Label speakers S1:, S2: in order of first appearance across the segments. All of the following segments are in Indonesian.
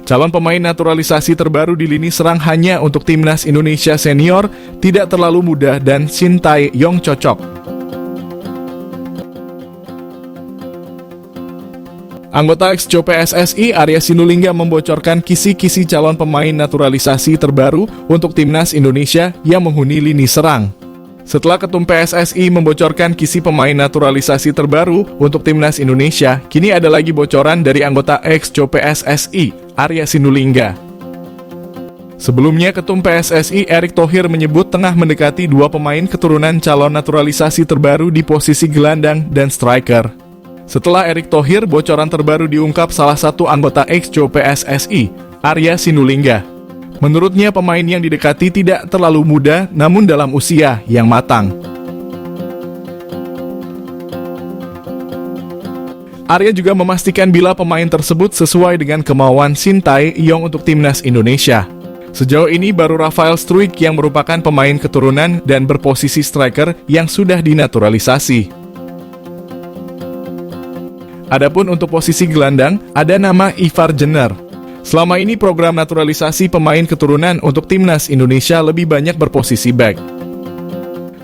S1: Calon pemain naturalisasi terbaru di lini serang hanya untuk timnas Indonesia senior, tidak terlalu muda dan Shin Tae-yong cocok. Anggota Exco PSSI Arya Sinulinga membocorkan kisi-kisi calon pemain naturalisasi terbaru untuk timnas Indonesia yang menghuni lini serang. Setelah Ketum PSSI membocorkan kisi pemain naturalisasi terbaru untuk timnas Indonesia, kini ada lagi bocoran dari anggota Exco PSSI, Arya Sinulinga. Sebelumnya, Ketum PSSI Erick Thohir menyebut tengah mendekati dua pemain keturunan calon naturalisasi terbaru di posisi gelandang dan striker. Setelah Erick Thohir, bocoran terbaru diungkap salah satu anggota Exco PSSI, Arya Sinulinga. Menurutnya pemain yang didekati tidak terlalu muda namun dalam usia yang matang. Arya juga memastikan bila pemain tersebut sesuai dengan kemauan Shin Tae-yong untuk timnas Indonesia. Sejauh ini baru Rafael Struijk yang merupakan pemain keturunan dan berposisi striker yang sudah dinaturalisasi. Adapun untuk posisi gelandang, ada nama Ivar Jenner. Selama ini program naturalisasi pemain keturunan untuk timnas Indonesia lebih banyak berposisi back.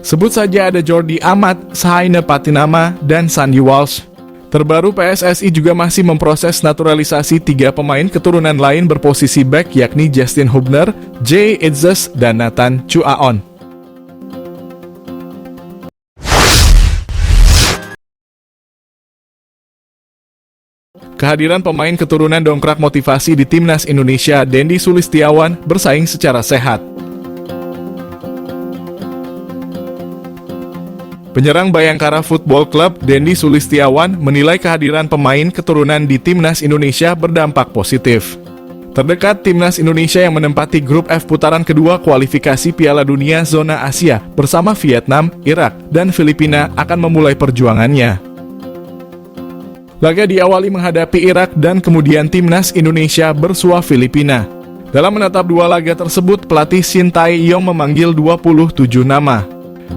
S1: Sebut saja ada Jordi Amat, Shaina Patinama, dan Sandy Walsh. Terbaru PSSI juga masih memproses naturalisasi 3 pemain keturunan lain berposisi back yakni Justin Hubner, Jay Itzes, dan Nathan Chuaon. Kehadiran pemain keturunan dongkrak motivasi di timnas Indonesia. Dendi Sulistiawan bersaing secara sehat. Penyerang Bayangkara Football Club, Dendi Sulistiawan, menilai kehadiran pemain keturunan di timnas Indonesia berdampak positif. Terdekat, timnas Indonesia yang menempati grup F putaran kedua kualifikasi Piala Dunia Zona Asia bersama Vietnam, Irak, dan Filipina akan memulai perjuangannya. Laga diawali menghadapi Irak dan kemudian timnas Indonesia bersua Filipina. Dalam menatap dua laga tersebut, pelatih Shin Tae-yong memanggil 27 nama.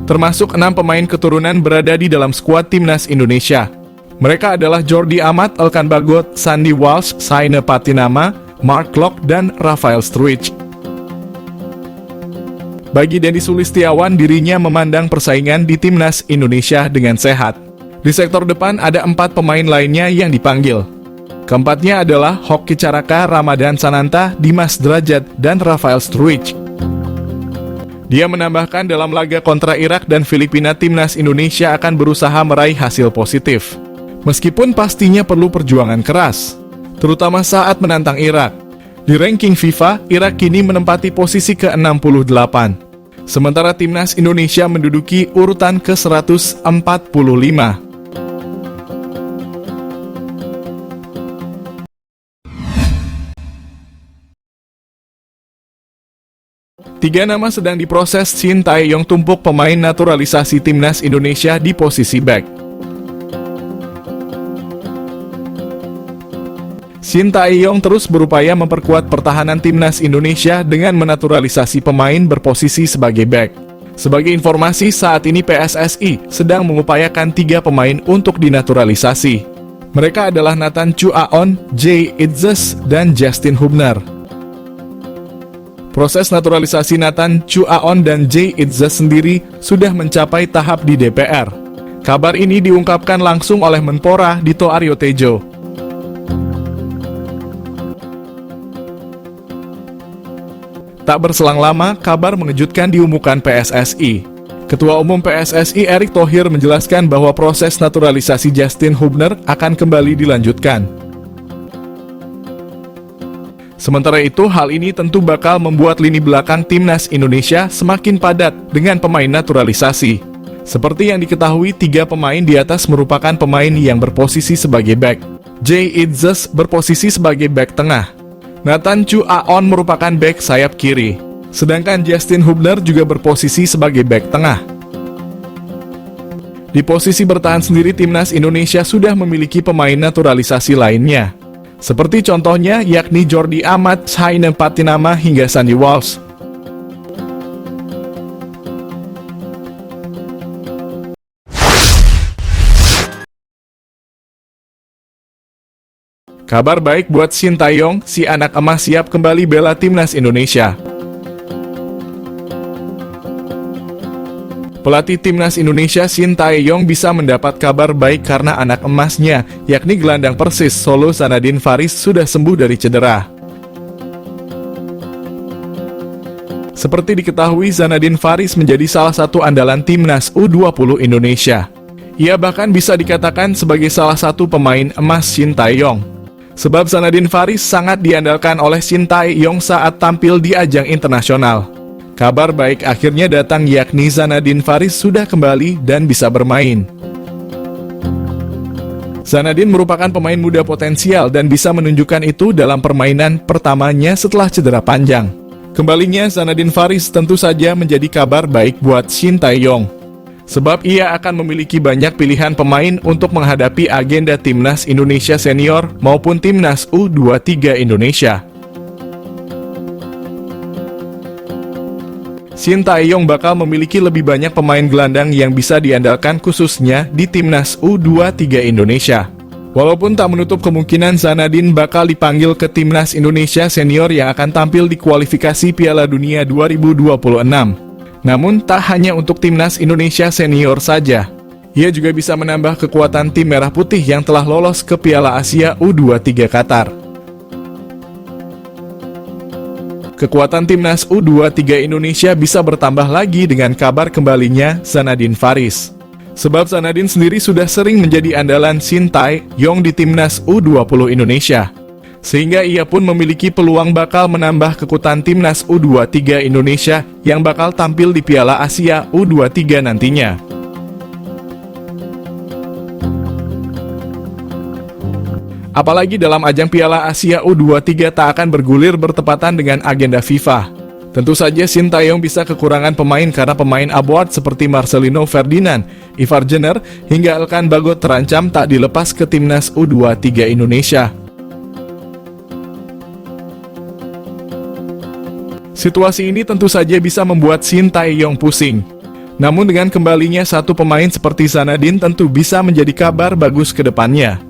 S1: Termasuk 6 pemain keturunan berada di dalam skuad timnas Indonesia. Mereka adalah Jordi Amat, Elkan Bagot, Sandy Walsh, Shaina Patinama, Mark Klok, dan Rafael Struijk. Bagi Dendi Sulistiawan, dirinya memandang persaingan di timnas Indonesia dengan sehat. Di sektor depan ada 4 pemain lainnya yang dipanggil. Keempatnya adalah Hoki Caraka, Ramadan Sananta, Dimas Derajat, dan Rafael Struijk. Dia menambahkan dalam laga kontra Irak dan Filipina, timnas Indonesia akan berusaha meraih hasil positif. Meskipun pastinya perlu perjuangan keras, terutama saat menantang Irak. Di ranking FIFA, Irak kini menempati posisi ke-68. Sementara timnas Indonesia menduduki urutan ke-145. Tiga nama sedang diproses Shin Tae-yong tumpuk pemain naturalisasi timnas Indonesia di posisi back. Shin Tae-yong terus berupaya memperkuat pertahanan timnas Indonesia dengan menaturalisasi pemain berposisi sebagai back. Sebagai informasi, saat ini PSSI sedang mengupayakan 3 pemain untuk dinaturalisasi. Mereka adalah Nathan Chuaon, Jay Itzes, dan Justin Hubner. Proses naturalisasi Nathan Chuaon dan Jay Itzes sendiri sudah mencapai tahap di DPR. Kabar ini diungkapkan langsung oleh Menpora Dito Aryo Tejo. Tak berselang lama, kabar mengejutkan diumumkan PSSI. Ketua Umum PSSI Erick Thohir menjelaskan bahwa proses naturalisasi Justin Hubner akan kembali dilanjutkan. Sementara itu, hal ini tentu bakal membuat lini belakang timnas Indonesia semakin padat dengan pemain naturalisasi. Seperti yang diketahui, 3 pemain di atas merupakan pemain yang berposisi sebagai back. Jay Itzes berposisi sebagai back tengah. Nathan Chuaon merupakan back sayap kiri. Sedangkan Justin Hubner juga berposisi sebagai back tengah. Di posisi bertahan sendiri, timnas Indonesia sudah memiliki pemain naturalisasi lainnya. Seperti contohnya yakni Jordi Amat, Shaina Patinama, hingga Sandy Walsh. Kabar baik buat Shin Tae-yong, si anak emas siap kembali bela timnas Indonesia. Pelatih timnas Indonesia Shin Tae-yong bisa mendapat kabar baik karena anak emasnya, yakni gelandang Persis Solo Zanadin Faris sudah sembuh dari cedera. Seperti diketahui, Zanadin Faris menjadi salah satu andalan timnas U20 Indonesia. Ia bahkan bisa dikatakan sebagai salah satu pemain emas Shin Tae-yong. Sebab Zanadin Faris sangat diandalkan oleh Shin Tae-yong saat tampil di ajang internasional. Kabar baik akhirnya datang, yakni Zanadin Faris sudah kembali dan bisa bermain. Zanadin merupakan pemain muda potensial dan bisa menunjukkan itu dalam permainan pertamanya setelah cedera panjang. Kembalinya Zanadin Faris tentu saja menjadi kabar baik buat Shin Tae-yong. Sebab ia akan memiliki banyak pilihan pemain untuk menghadapi agenda timnas Indonesia senior maupun timnas U23 Indonesia. Shin Tae-yong bakal memiliki lebih banyak pemain gelandang yang bisa diandalkan khususnya di timnas U23 Indonesia. Walaupun tak menutup kemungkinan Zanadin bakal dipanggil ke timnas Indonesia senior yang akan tampil di kualifikasi Piala Dunia 2026. Namun, tak hanya untuk timnas Indonesia senior saja. Ia juga bisa menambah kekuatan tim Merah Putih yang telah lolos ke Piala Asia U23 Qatar. Kekuatan timnas U23 Indonesia bisa bertambah lagi dengan kabar kembalinya Zanadin Faris. Sebab Zanadin sendiri sudah sering menjadi andalan Shin Tae-yong di timnas U20 Indonesia. Sehingga ia pun memiliki peluang bakal menambah kekuatan timnas U23 Indonesia yang bakal tampil di Piala Asia U23 nantinya. Apalagi dalam ajang Piala Asia U23 tak akan bergulir bertepatan dengan agenda FIFA. Tentu saja Shin Tae-yong bisa kekurangan pemain karena pemain abroad seperti Marcelino Ferdinand, Ivar Jenner, hingga Elkan Bagot terancam tak dilepas ke timnas U23 Indonesia. Situasi ini tentu saja bisa membuat Shin Tae-yong pusing. Namun dengan kembalinya satu pemain seperti Zanadin tentu bisa menjadi kabar bagus ke depannya.